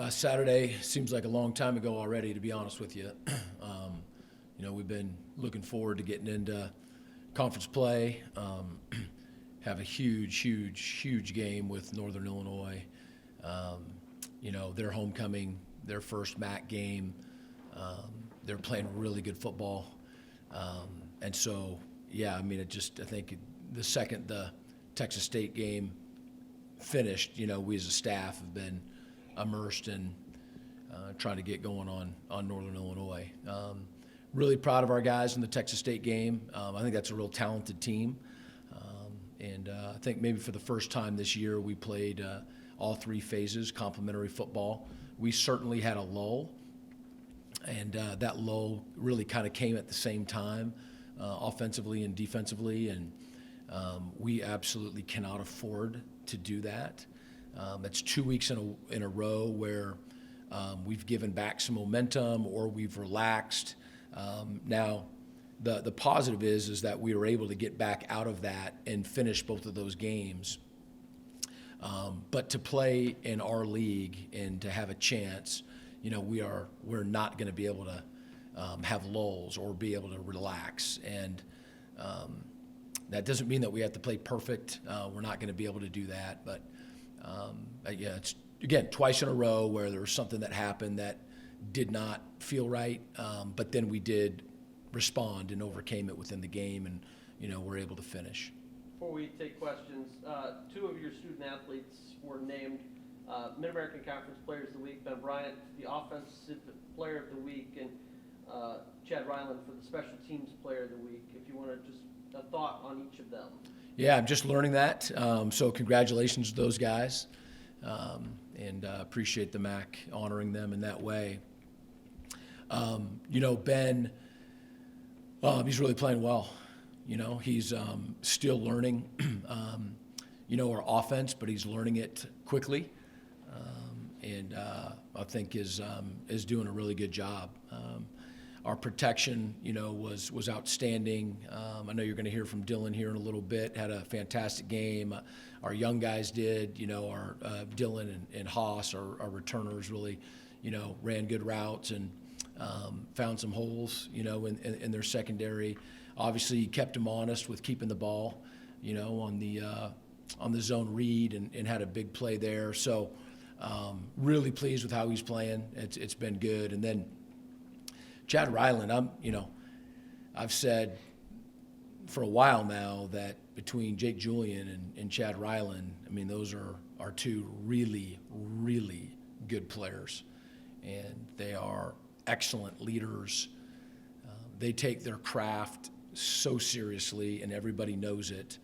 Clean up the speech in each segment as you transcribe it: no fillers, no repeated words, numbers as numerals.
Saturday seems like a long time ago already, to be honest with you. We've been looking forward to getting into conference play. Have a huge game with Northern Illinois. Their homecoming, their first MAC game. They're playing really good football. And so, yeah, I think the second the Texas State game finished, we as a staff have been immersed in trying to get going on Northern Illinois. Really proud of our guys in the Texas State game. I think that's a real talented team. I think maybe for the first time this year we played all three phases, complementary football. We certainly had a lull, and that lull really kind of came at the same time, offensively and defensively, and we absolutely cannot afford to do that. It's 2 weeks in a row where we've given back some momentum or we've relaxed. Now, the positive is that we were able to get back out of that and finish both of those games. But to play in our league and to have a chance, we're not going to be able to have lulls or be able to relax. And that doesn't mean that we have to play perfect. We're not going to be able to do that. But it's again twice in a row where there was something that happened that did not feel right, but then we did respond and overcame it within the game, and we're able to finish. Before we take questions, two of your student athletes were named Mid-American Conference Players of the Week. Ben Bryant, the Offensive Player of the Week, and Chad Ryland for the Special Teams Player of the Week. If you want to just a thought on each of them. Yeah, I'm just learning that. So congratulations to those guys, and appreciate the MAC honoring them in that way. Ben, he's really playing well. He's still learning, our offense, but he's learning it quickly, and I think is doing a really good job. Our protection, was outstanding. I know you're going to hear from Dylan here in a little bit. Had a fantastic game. Our young guys did. Our Dylan and Haas, our returners, really, ran good routes and found some holes, in their secondary. Obviously, kept them honest with keeping the ball, on the zone read and had a big play there. So, really pleased with how he's playing. It's been good. And then Chad Ryland, I've said for a while now that between Jake Julian and Chad Ryland, those are two really, really good players, and they are excellent leaders. They take their craft so seriously, and everybody knows it.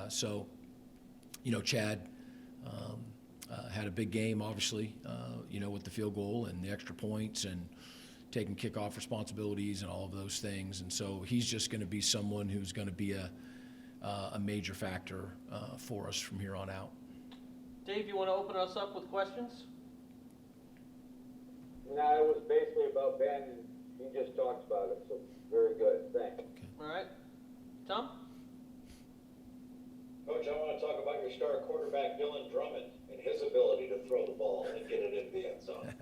So, Chad had a big game, obviously, with the field goal and the extra points and taking kickoff responsibilities and all of those things. And so he's just going to be someone who's going to be a major factor for us from here on out. Dave, you want to open us up with questions? No, it was basically about Ben, and he just talked about it, so very good. Thanks. Okay. All right. Tom? Coach, I want to talk about your star quarterback, Dylan Drummond, and his ability to throw the ball and get it into the end zone.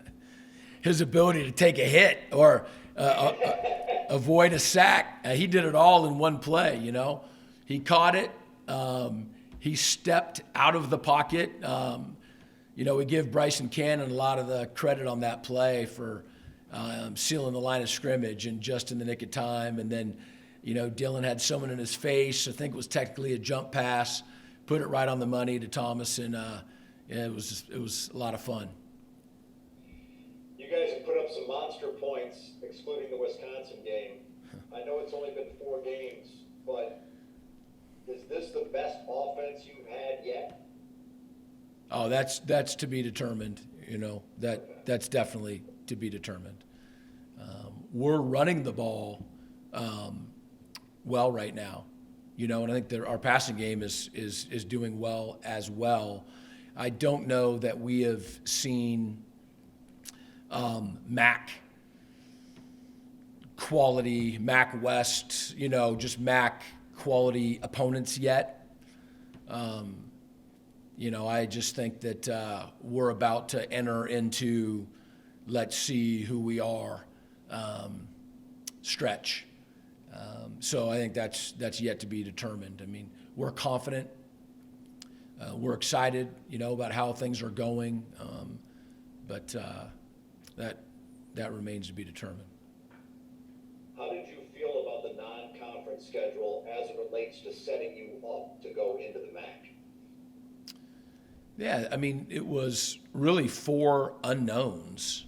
His ability to take a hit or avoid a sack. He did it all in one play, He caught it. He stepped out of the pocket. We give Bryson Cannon a lot of the credit on that play for sealing the line of scrimmage and just in the nick of time. And then, Dylan had someone in his face. I think it was technically a jump pass, put it right on the money to Thomas, and it was a lot of fun. You guys have put up some monster points, excluding the Wisconsin game. I know it's only been 4 games, but is this the best offense you've had yet? Oh, that's to be determined. That's definitely to be determined. We're running the ball well right now, and I think that our passing game is doing well as well. I don't know that we have seen MAC quality, MAC West, just MAC quality opponents yet. I just think that we're about to enter into let's see who we are stretch. So I think that's yet to be determined. I mean, we're confident. We're excited, about how things are going, but that remains to be determined. How did you feel about the non-conference schedule as it relates to setting you up to go into the MAC? Yeah, I mean, it was really 4 unknowns.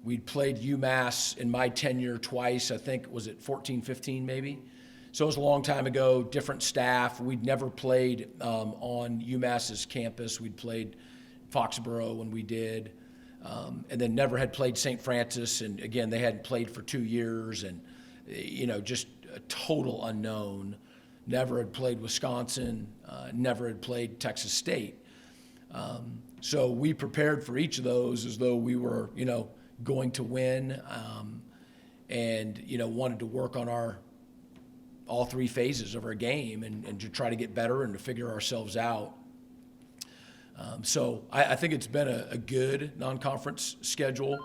We'd played UMass in my tenure twice. I think, was it 14, 15 maybe? So it was a long time ago, different staff. We'd never played on UMass's campus. We'd played Foxborough when we did, and then never had played St. Francis. And again, they hadn't played for 2 years, and just a total unknown. Never had played Wisconsin. Never had played Texas State. So we prepared for each of those as though we were, going to win, and wanted to work on all 3 phases of our game and to try to get better and to figure ourselves out. So I think it's been a good non-conference schedule.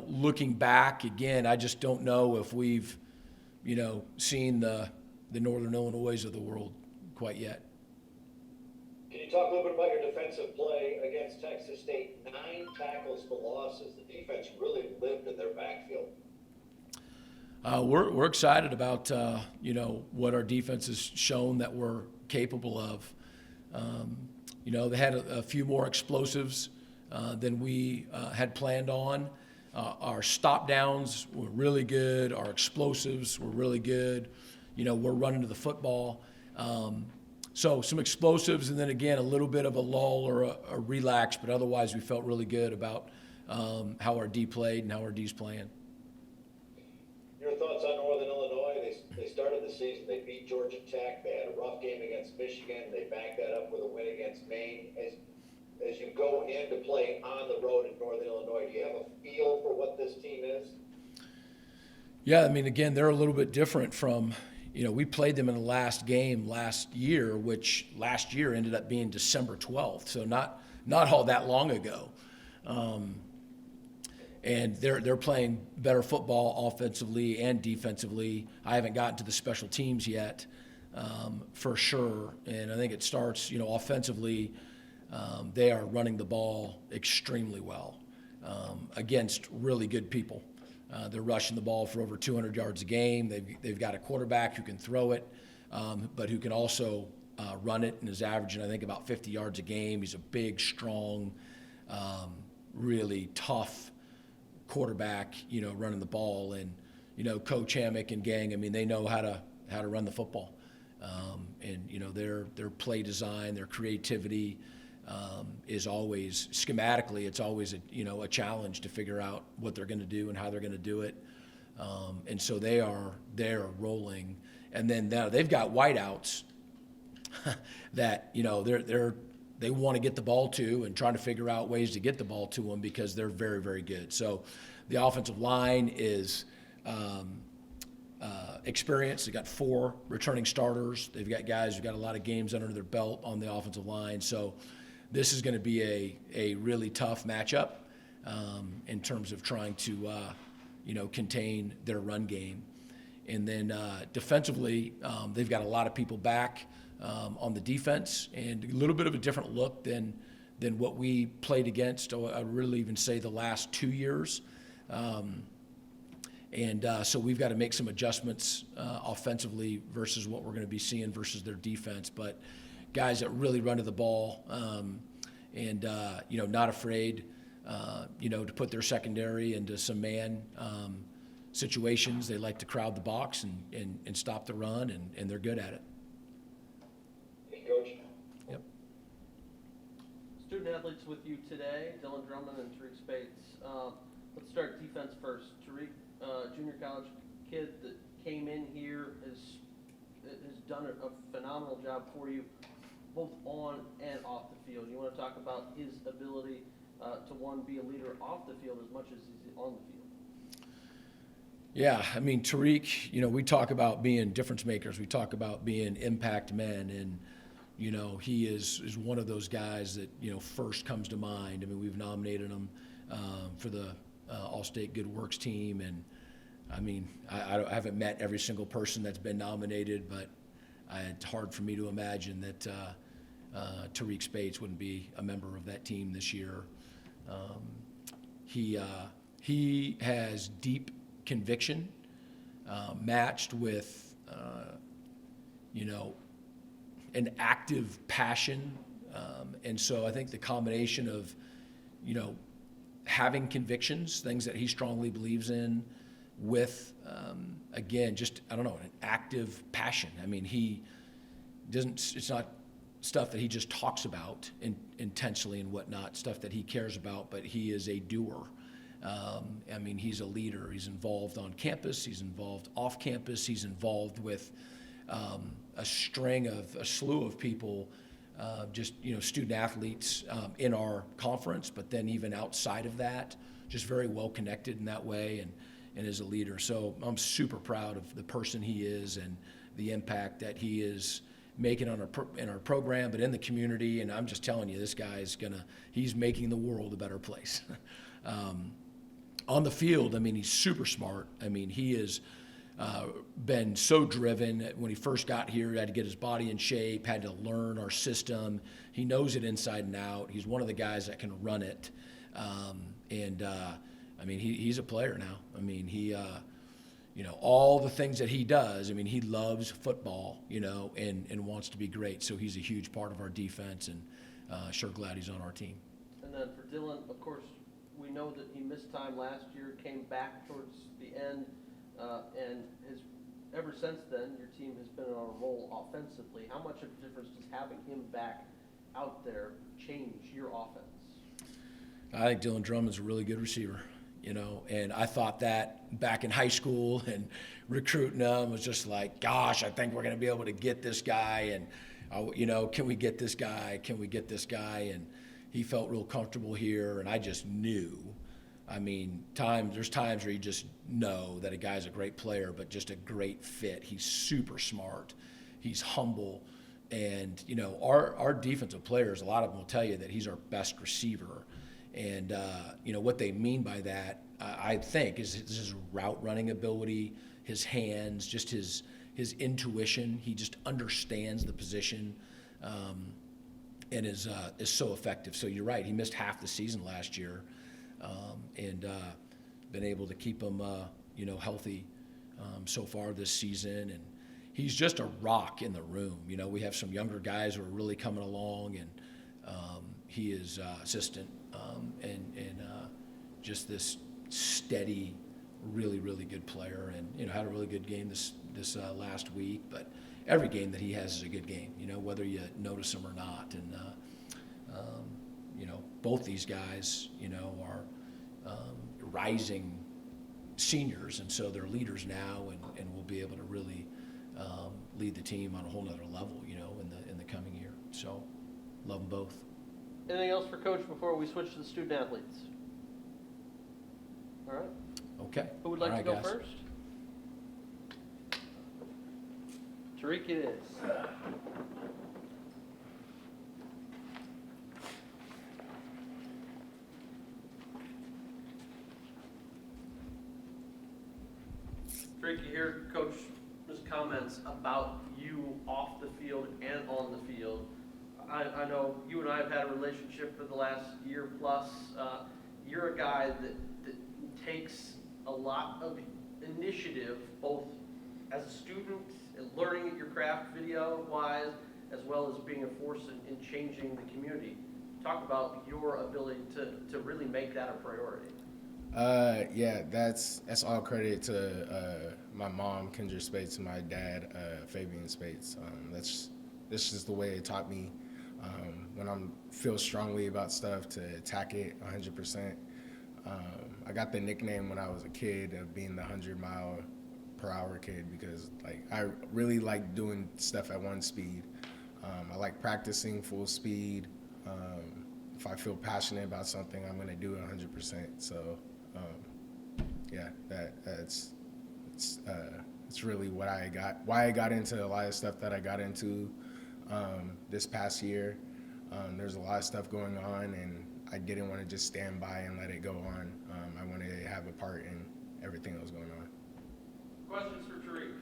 Looking back again, I just don't know if we've, seen the Northern Illinois of the world quite yet. Can you talk a little bit about your defensive play against Texas State? 9 tackles for losses. The defense really lived in their backfield. We're excited about what our defense has shown that we're capable of. They had a few more explosives than we had planned on. Our stop downs were really good. Our explosives were really good. We're running to the football. So some explosives, and then again a little bit of a lull or a relax, but otherwise we felt really good about how our D played and how our D's playing. Your thoughts on Northern Illinois? They started the season, they beat Georgia Tech, they had a rough game against Michigan, they backed that up with a win against Maine. As you go in to play on the road in Northern Illinois, do you have a feel for what this team is? Yeah, I mean, again, they're a little bit different from, we played them in the last game last year, which last year ended up being December 12th, so not all that long ago. And they're playing better football offensively and defensively. I haven't gotten to the special teams yet, for sure. And I think it starts, offensively, they are running the ball extremely well against really good people. They're rushing the ball for over 200 yards a game. They've got a quarterback who can throw it, but who can also run it and is averaging, I think, about 50 yards a game. He's a big, strong, really tough quarterback, running the ball. And, Coach Hammock and gang, I mean, they know how to run the football. And, their play design, their creativity is always, schematically, it's always a challenge to figure out what they're going to do and how they're going to do it. And so they're rolling. And then now they've got wideouts that, they want to get the ball to and trying to figure out ways to get the ball to them because they're very, very good. So the offensive line is experienced. They've got 4 returning starters. They've got guys who've got a lot of games under their belt on the offensive line. So this is going to be a really tough matchup in terms of trying to, contain their run game. And then defensively, they've got a lot of people back on the defense and a little bit of a different look than what we played against, I would really even say the last 2 years. So we've got to make some adjustments offensively versus what we're going to be seeing versus their defense. But guys that really run to the ball not afraid, to put their secondary into some man situations. They like to crowd the box and stop the run, and they're good at it. Hey, Coach. Yep. Student athletes with you today, Dylan Drummond and Tariq Speights. Let's start defense first. Tariq, junior college kid that came in here, has done a phenomenal job for you, both on and off the field. You want to talk about his ability to, be a leader off the field as much as he's on the field? Yeah, I mean, Tariq, we talk about being difference makers. We talk about being impact men. And you know, he is one of those guys that, you know, first comes to mind. I mean, we've nominated him for the All-State Good Works team, and I mean, I haven't met every single person that's been nominated, but it's hard for me to imagine that Tariq Speights wouldn't be a member of that team this year. He has deep conviction, matched with, you know, an active passion. And so I think the combination of, you know, having convictions, things that he strongly believes in, with, again, just, I don't know, an active passion. I mean, he doesn't, it's not stuff that he just talks about intentionally and whatnot, stuff that he cares about, but he is a doer. I mean, he's a leader. He's involved on campus. He's involved off campus. He's involved with a slew of people, just, you know, student athletes in our conference, but then even outside of that, just very well connected in that way, and is a leader. So I'm super proud of the person he is and the impact that he is making on in our program, but in the community. And I'm just telling you, this guy is he's making the world a better place. On the field, I mean, he's super smart. I mean, he has been so driven. When he first got here, he had to get his body in shape, had to learn our system. He knows it inside and out. He's one of the guys that can run it. I mean, he's a player now. I mean, he, you know, all the things that he does, I mean, he loves football, you know, and wants to be great. So he's a huge part of our defense, and sure glad he's on our team. And then for Dylan, of course, we know that he missed time last year, came back towards the end, and has, ever since then, your team has been on a roll offensively. How much of a difference does having him back out there change your offense? I think Dylan Drummond's a really good receiver, you know, and I thought that back in high school, and recruiting him was just like, gosh, I think we're going to be able to get this guy, and, you know, can we get this guy? Can we get this guy? And he felt real comfortable here, and I just knew. I mean, there's times where you just know that a guy's a great player, but just a great fit. He's super smart. He's humble. And, you know, our defensive players, a lot of them will tell you that he's our best receiver. And, you know, what they mean by that, I think, is his route running ability, his hands, just his intuition. He just understands the position, and is so effective. So you're right, he missed half the season last year, and been able to keep him, you know, healthy so far this season. And he's just a rock in the room. You know, we have some younger guys who are really coming along, and he is assistant, and just this steady, really, really good player. And, you know, had a really good game this last week. But every game that he has is a good game, you know, whether you notice him or not. And, you know, both these guys, you know, are rising seniors, and so they're leaders now, and will be able to really lead the team on a whole nother level, you know, in the coming year. So love them both. Anything else for Coach before we switch to the student athletes? All right. Okay. Who would like All to right, go guys. first? Tariq it is. Tariq, you hear Coach's comments about you off the field and on the field. I know you and I have had a relationship for the last year plus. You're a guy that takes a lot of initiative, both as a student and learning your craft video-wise, as well as being a force in changing the community. Talk about your ability to really make that a priority. Yeah, that's all credit to my mom, Kendra Speights, and my dad, Fabian Speights. This is the way it taught me when I feel strongly about stuff to attack it 100%. I got the nickname when I was a kid of being the 100-mile-per-hour kid because, like, I really like doing stuff at one speed. I like practicing full speed. If I feel passionate about something, I'm going to do it 100%. So, yeah, it's really why I got into a lot of stuff that I got into. this past year. There's a lot of stuff going on, and I didn't want to just stand by and let it go on. I wanted to have a part in everything that was going on. Questions for Tariq?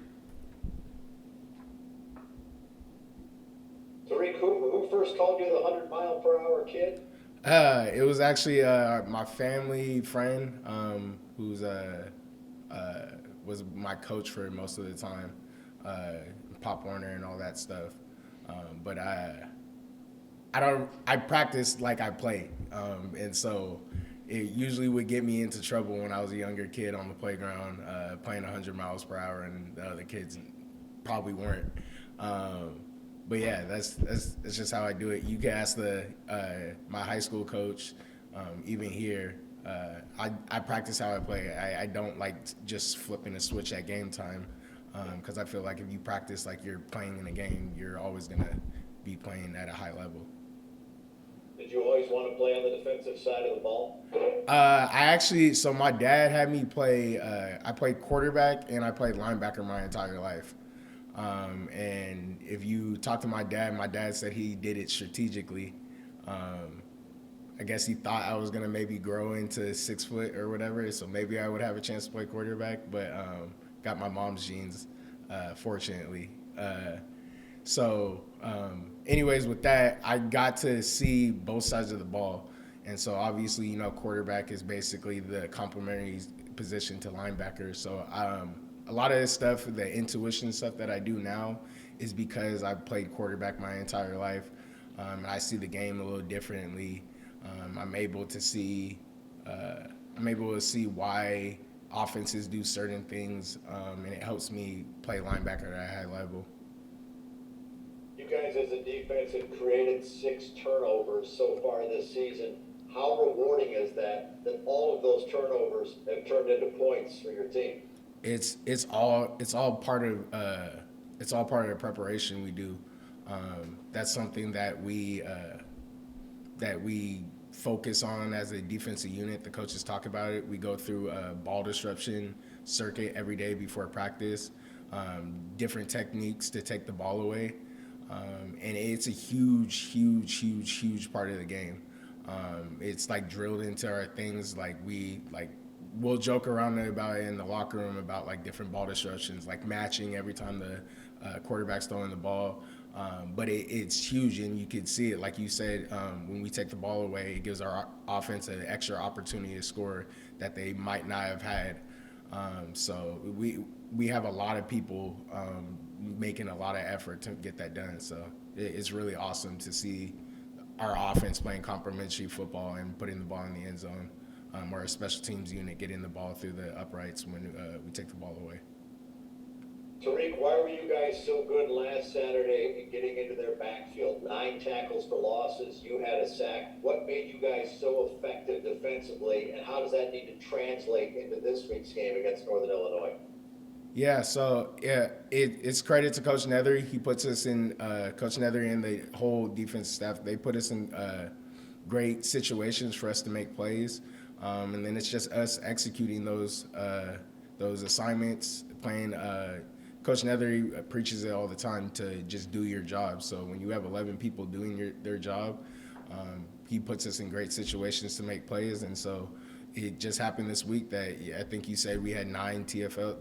Tariq, who first called you the 100-mile-per-hour kid? It was actually my family friend who's was my coach for most of the time, Pop Warner and all that stuff. But I practice like I play, and so it usually would get me into trouble when I was a younger kid on the playground playing 100 miles per hour, and the other kids probably weren't. But yeah, that's just how I do it. You can ask my high school coach, even here. I practice how I play. I don't like just flipping a switch at game time, because I feel like if you practice like you're playing in a game, you're always gonna be playing at a high level. Did you always want to play on the defensive side of the ball? So my dad had me play. I played quarterback and I played linebacker my entire life. And if you talk to my dad said he did it strategically. I guess he thought I was gonna maybe grow into 6 foot or whatever, so maybe I would have a chance to play quarterback. But got my mom's genes, fortunately. Anyways, with that, I got to see both sides of the ball, and so obviously, quarterback is basically the complementary position to linebacker. So a lot of this stuff, the intuition stuff that I do now, is because I've played quarterback my entire life. And I see the game a little differently. I'm able to see why offenses do certain things, and it helps me play linebacker at a high level. You guys as a defense have created 6 turnovers so far this season. How rewarding is that all of those turnovers have turned into points for your team? It's all part of the preparation we do. That's something that we focus on as a defensive unit. The coaches talk about it. We go through a ball disruption circuit every day before practice, different techniques to take the ball away, and it's a huge part of the game. It's like drilled into our things. We'll joke around about it in the locker room about like different ball disruptions, like matching every time the quarterback's throwing the ball. But it's huge, and you can see it. Like you said, when we take the ball away, it gives our offense an extra opportunity to score that they might not have had. So we have a lot of people making a lot of effort to get that done. So it's really awesome to see our offense playing complementary football and putting the ball in the end zone, or a special teams unit getting the ball through the uprights when we take the ball away. Tariq, why were you guys so good last Saturday in getting into their backfield? 9 tackles for losses. You had a sack. What made you guys so effective defensively, and how does that need to translate into this week's game against Northern Illinois? Yeah, it's credit to Coach Nethery. He puts us in, Coach Nethery and the whole defense staff, they put us in great situations for us to make plays. And then it's just us executing those assignments, playing. Coach Nethery preaches it all the time to just do your job. So when you have 11 people doing their job, he puts us in great situations to make plays. And so it just happened this week that I think you said we had 9 TFL.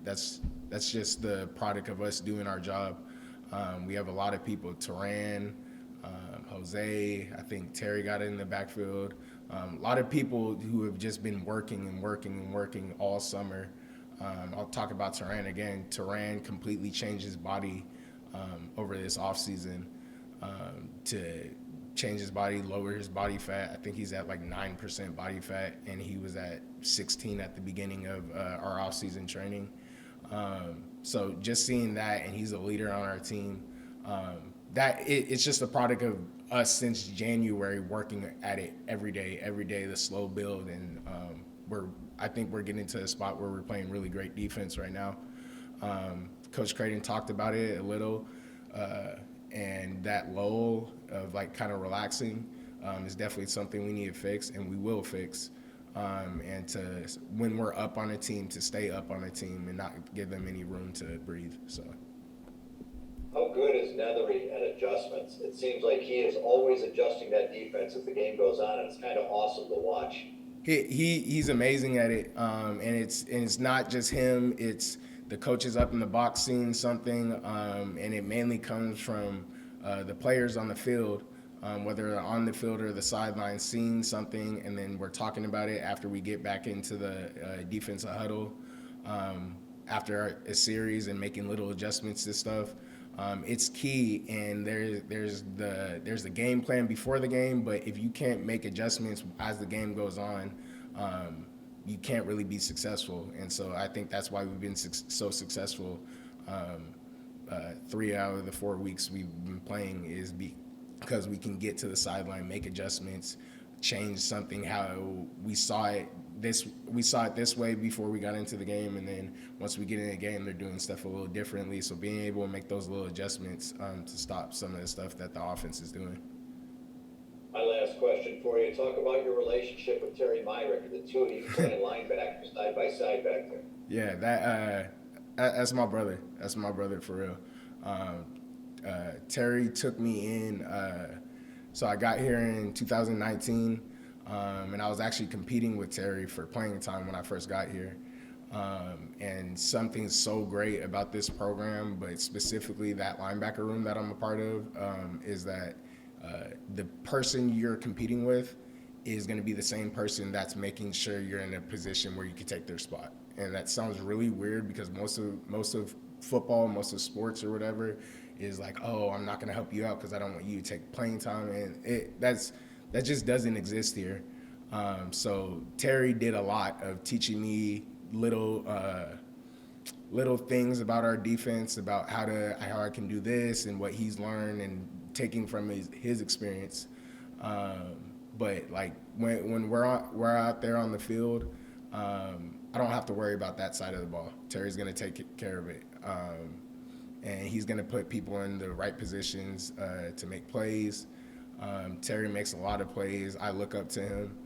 That's just the product of us doing our job. We have a lot of people, Oren, Jose, I think Tariq got in the backfield. A lot of people who have just been working all summer. I'll talk about Tariq again. Tariq completely changed his body over this offseason to change his body, lower his body fat. I think he's at like 9% body fat, and he was at 16 at the beginning of our offseason training. So just seeing that, and he's a leader on our team, it's just a product of us since January working at it every day, the slow build, and I think we're getting to a spot where we're playing really great defense right now. Coach Creighton talked about it a little, and that lull of like kind of relaxing is definitely something we need to fix, and we will fix. And when we're up on a team, to stay up on a team and not give them any room to breathe. So. How good is Nethery at adjustments? It seems like he is always adjusting that defense as the game goes on, and it's kind of awesome to watch. He's amazing at it, and it's not just him. It's the coaches up in the box seeing something, and it mainly comes from the players on the field, whether they're on the field or the sideline, seeing something, and then we're talking about it after we get back into the defensive huddle after a series and making little adjustments to stuff. It's key, and there's the game plan before the game, but if you can't make adjustments as the game goes on, you can't really be successful. And so I think that's why we've been so successful. 3 out of the 4 weeks we've been playing is because we can get to the sideline, make adjustments, change something how we saw it this way before we got into the game, and then once we get in the game, they're doing stuff a little differently. So being able to make those little adjustments to stop some of the stuff that the offense is doing. My last question for you, talk about your relationship with Terry Myrick, the two of you playing linebackers side by side back there. Yeah, that's my brother. That's my brother for real. Terry took me in, so I got here in 2019. And I was actually competing with Terry for playing time when I first got here. And something so great about this program, but specifically that linebacker room that I'm a part of, is that the person you're competing with is going to be the same person that's making sure you're in a position where you can take their spot. And that sounds really weird because most of football, most of sports or whatever is like, oh, I'm not going to help you out because I don't want you to take playing time. And that just doesn't exist here. So Terry did a lot of teaching me little things about our defense, about how I can do this and what he's learned and taking from his experience. But like when we're out there on the field, I don't have to worry about that side of the ball. Terry's going to take care of it. And he's going to put people in the right positions to make plays. Terry makes a lot of plays. I look up to him.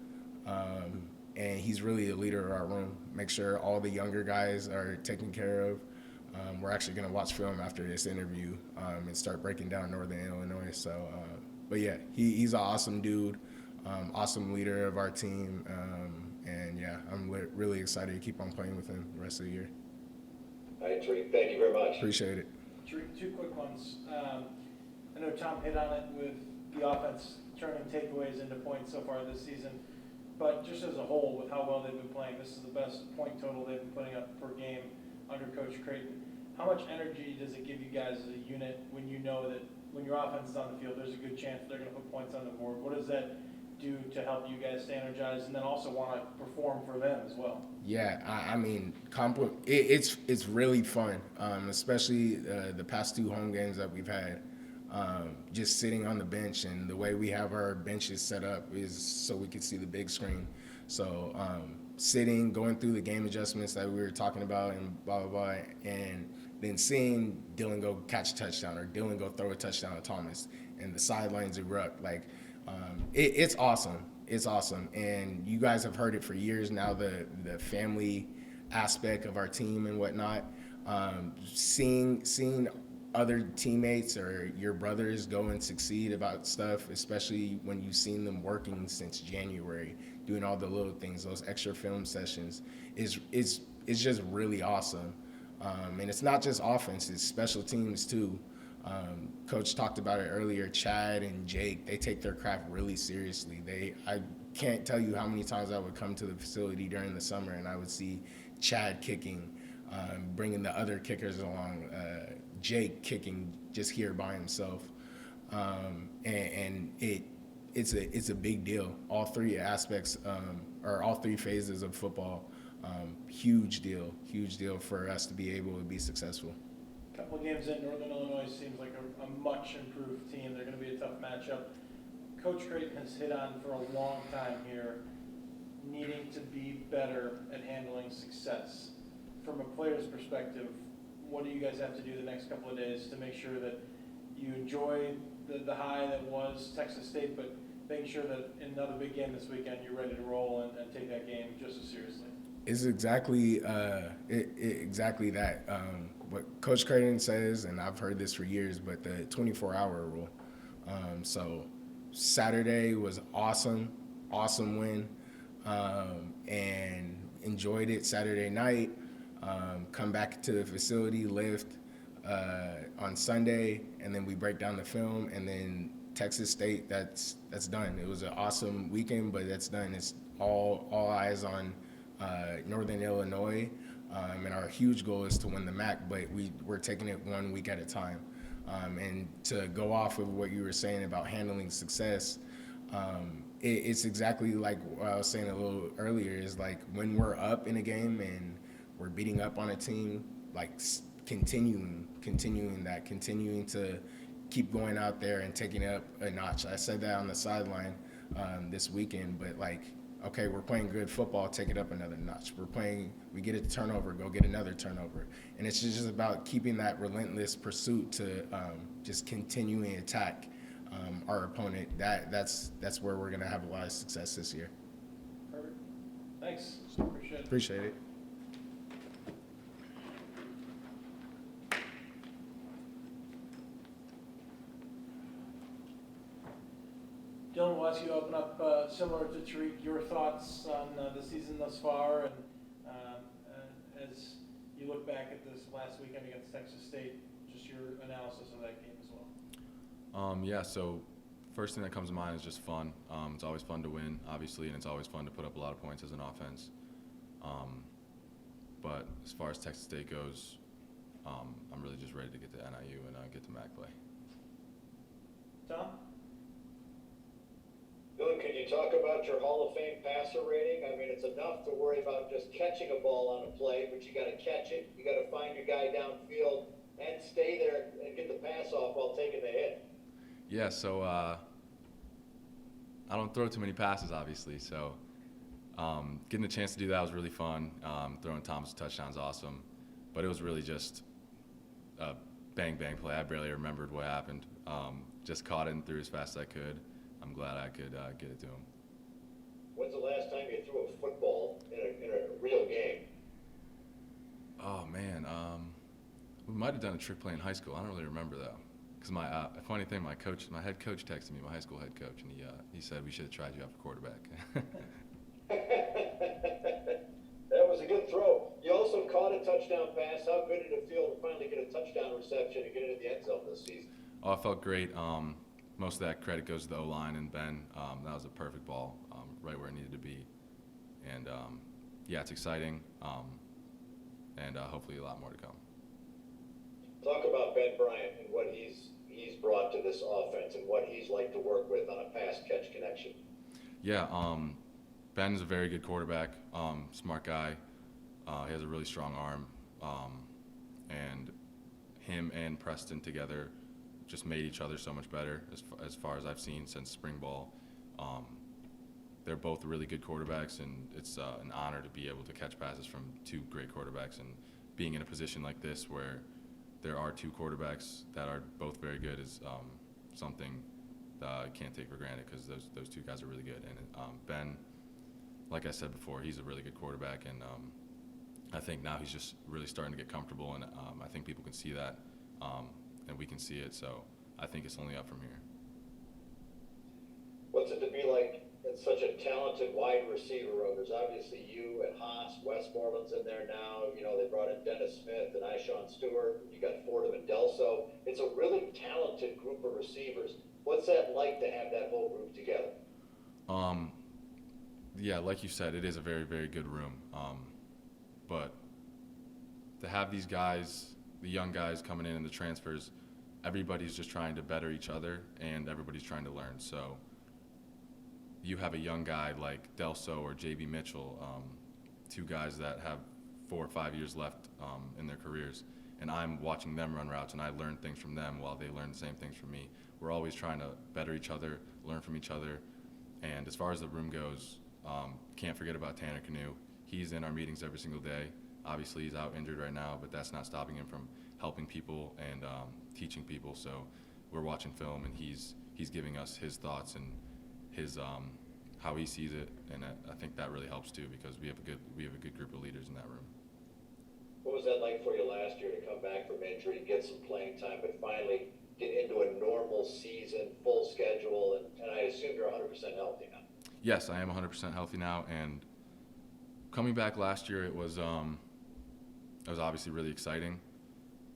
And he's really the leader of our room. Make sure all the younger guys are taken care of. We're actually going to watch film after this interview and start breaking down Northern Illinois. So, but yeah, he's an awesome dude, awesome leader of our team. And yeah, I'm really excited to keep on playing with him the rest of the year. All right, Tariq, thank you very much. Appreciate it. Tariq, two quick ones. I know Tom hit on it with the offense turning takeaways into points so far this season, but just as a whole, with how well they've been playing, this is the best point total they've been putting up per game under Coach Creighton. How much energy does it give you guys as a unit when you know that when your offense is on the field, there's a good chance they're going to put points on the board? What does that do to help you guys stay energized and then also want to perform for them as well? Yeah, I mean, it's really fun, especially the past 2 home games that we've had. Just sitting on the bench, and the way we have our benches set up is so we can see the big screen. So sitting, going through the game adjustments that we were talking about and blah, blah, blah, and then seeing Dylan go catch a touchdown or Dylan go throw a touchdown to Thomas and the sidelines erupt. Like, it's awesome. It's awesome. And you guys have heard it for years now, the family aspect of our team and whatnot. Seeing other teammates or your brothers go and succeed about stuff, especially when you've seen them working since January, doing all the little things, those extra film sessions, is just really awesome. And it's not just offense, it's special teams too. Coach talked about it earlier, Chad and Jake, they take their craft really seriously. I can't tell you how many times I would come to the facility during the summer and I would see Chad kicking, bringing the other kickers along, Jake kicking just here by himself. And it's a big deal. All 3 aspects, or all 3 phases of football, huge deal for us to be able to be successful. A couple of games in, Northern Illinois seems like a much improved team. They're going to be a tough matchup. Coach Creighton has hit on for a long time here, needing to be better at handling success. From a player's perspective, what do you guys have to do the next couple of days to make sure that you enjoy the high that was Texas State, but making sure that in another big game this weekend, you're ready to roll and take that game just as seriously? It's exactly exactly that. what Coach Creighton says, and I've heard this for years, but the 24-hour rule. So Saturday was awesome win, and enjoyed it Saturday night. Come back to the facility, lift on Sunday, and then we break down the film, and then Texas State, that's done. It was an awesome weekend, but that's done. It's all eyes on Northern Illinois, and our huge goal is to win the MAC, but we're taking it 1 week at a time. And to go off of what you were saying about handling success, it's exactly like what I was saying a little earlier, is like when we're up in a game and we're beating up on a team, like continuing to keep going out there and taking it up a notch. I said that on the sideline this weekend, but like, okay, we're playing good football, take it up another notch. We get a turnover, go get another turnover. And it's just about keeping that relentless pursuit to just continuing attack our opponent. That's where we're gonna have a lot of success this year. Perfect. Thanks. Appreciate it. Dylan, we'll ask you to open up, similar to Tariq, your thoughts on the season thus far, and as you look back at this last weekend against Texas State, just your analysis of that game as well. Yeah, so first thing that comes to mind is just fun. It's always fun to win, obviously, and it's always fun to put up a lot of points as an offense. But as far as Texas State goes, I'm really just ready to get to NIU and get to MAC play. Tom? Dylan, can you talk about your Hall of Fame passer rating? I mean, it's enough to worry about just catching a ball on a play, but you got to catch it. You got to find your guy downfield and stay there and get the pass off while taking the hit. Yeah, so I don't throw too many passes, obviously. So getting a chance to do that was really fun. Throwing Thomas a touchdown is awesome. But it was really just a bang-bang play. I barely remembered what happened. Just caught it and threw as fast as I could. I'm glad I could get it to him. When's the last time you threw a football in a real game? Oh, man. We might have done a trick play in high school. I don't really remember, though. Because my funny thing, my head coach texted me, my high school head coach, and he said we should have tried you out for quarterback. That was a good throw. You also caught a touchdown pass. How good did it feel to finally get a touchdown reception and get it in the end zone this season? Oh, I felt great. Most of that credit goes to the O-line and Ben. That was a perfect ball, right where it needed to be. And, yeah, it's exciting, and hopefully a lot more to come. Talk about Ben Bryant and what he's brought to this offense and what he's like to work with on a pass-catch connection. Yeah, Ben's a very good quarterback, smart guy. He has a really strong arm, and him and Preston together just made each other so much better as far as I've seen since spring ball. They're both really good quarterbacks, and it's an honor to be able to catch passes from two great quarterbacks. And being in a position like this where there are two quarterbacks that are both very good is something that I can't take for granted, because those two guys are really good. And Ben, like I said before, he's a really good quarterback, and I think now he's just really starting to get comfortable, and I think people can see that. And we can see it, so I think it's only up from here. What's it to be like in such a talented wide receiver room? There's obviously you and Haas, Westmoreland's in there now. You know, they brought in Dennis Smith and Ishawn Stewart. You got Fordham and Delso. It's a really talented group of receivers. What's that like to have that whole group together? Yeah, like you said, it is a very, very good room. But to have these guys, the young guys coming in and the transfers, everybody's just trying to better each other, and everybody's trying to learn. So you have a young guy like Delso or J.B. Mitchell, two guys that have 4 or 5 years left in their careers, and I'm watching them run routes, and I learn things from them while they learn the same things from me. We're always trying to better each other, learn from each other. And as far as the room goes, can't forget about Tanner Canoe. He's in our meetings every single day. Obviously, he's out injured right now, but that's not stopping him from helping people and teaching people. So we're watching film, and he's giving us his thoughts and his how he sees it, and I think that really helps too, because we have a good group of leaders in that room. What was that like for you last year to come back from injury, get some playing time, but finally get into a normal season, full schedule, and I assume you're 100% healthy now? Yes, I am 100% healthy now, and coming back last year, it was obviously really exciting,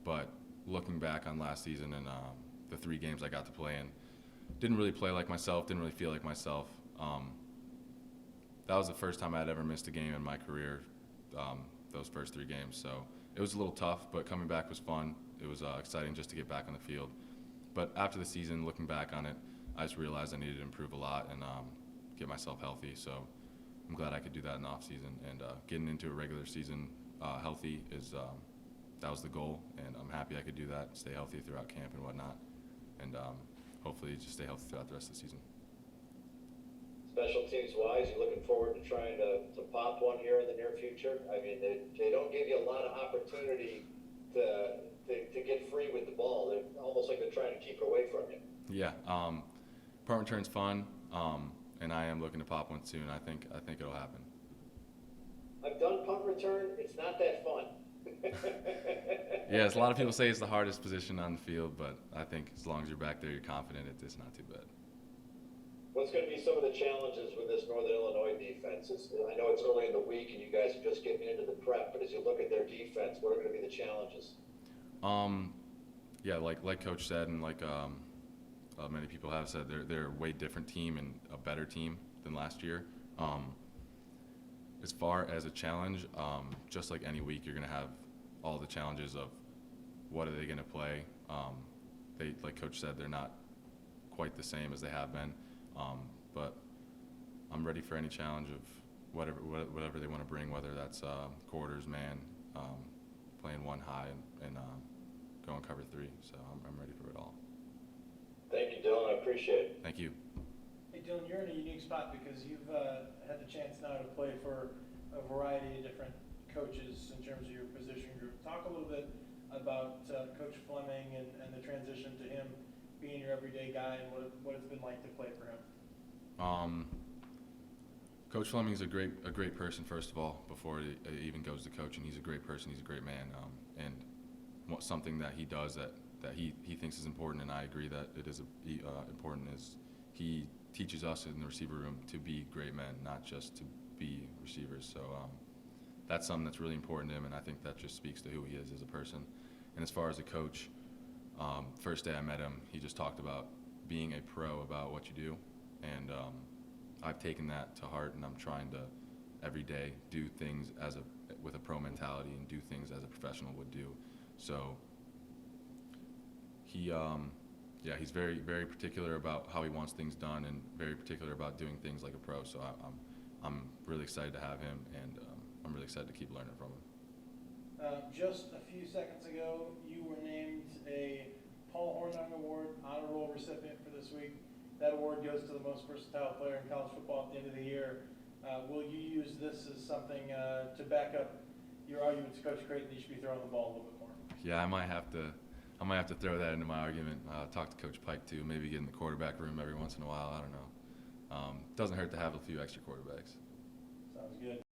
but looking back on last season and the 3 games I got to play in, didn't really play like myself, didn't really feel like myself. That was the first time I'd ever missed a game in my career, those first 3 games. So it was a little tough, but coming back was fun. It was exciting just to get back on the field. But after the season, looking back on it, I just realized I needed to improve a lot and get myself healthy. So I'm glad I could do that in the off season, and getting into a regular season healthy is that was the goal, and I'm happy I could do that, stay healthy throughout camp and whatnot, and hopefully just stay healthy throughout the rest of the season. Special teams wise, you're looking forward to trying to pop one here in the near future? I mean, they don't give you a lot of opportunity to get free with the ball. They're almost like they're trying to keep it away from you. Yeah, punt return's fun, and I am looking to pop one soon. I think it'll happen. I've done punt return. It's not that fun. Yes, a lot of people say it's the hardest position on the field, but I think as long as you're back there, you're confident, it's not too bad. What's going to be some of the challenges with this Northern Illinois defense? I know it's early in the week and you guys are just getting into the prep, but as you look at their defense, what are going to be the challenges? Yeah, like Coach said, and like many people have said, they're a way different team and a better team than last year. As far as a challenge, just like any week, you're going to have all the challenges of what are they going to play. They, like Coach said, they're not quite the same as they have been, but I'm ready for any challenge of whatever they want to bring, whether that's quarters, man, playing one high and going cover 3. So I'm ready for it all. Thank you, Dylan. I appreciate it. Thank you. Hey Dylan, you're in a unique spot because you've had the chance now to play for a variety of different coaches in terms of your position group. Talk a little bit about Coach Fleming and the transition to him being your everyday guy and what it's been like to play for him. Coach Fleming's a great person, first of all, before it even goes to coaching. He's a great person. He's a great man. And something that he does that he thinks is important, and I agree that it is important, is he teaches us in the receiver room to be great men, not just to be receivers. So that's something that's really important to him, and I think that just speaks to who he is as a person. And as far as a coach, first day I met him, he just talked about being a pro about what you do, and I've taken that to heart, and I'm trying to every day do things with a pro mentality and do things as a professional would do. So he's very, very particular about how he wants things done, and very particular about doing things like a pro. So I'm really excited to have him, and I'm really excited to keep learning from him. Just a few seconds ago, you were named a Paul Hornung Award honor roll recipient for this week. That award goes to the most versatile player in college football at the end of the year. Will you use this as something to back up your argument to Coach Creighton that you should be throwing the ball a little bit more? Yeah, I might have to throw that into my argument. Talk to Coach Pike too. Maybe get in the quarterback room every once in a while. I don't know. Doesn't hurt to have a few extra quarterbacks. Sounds good.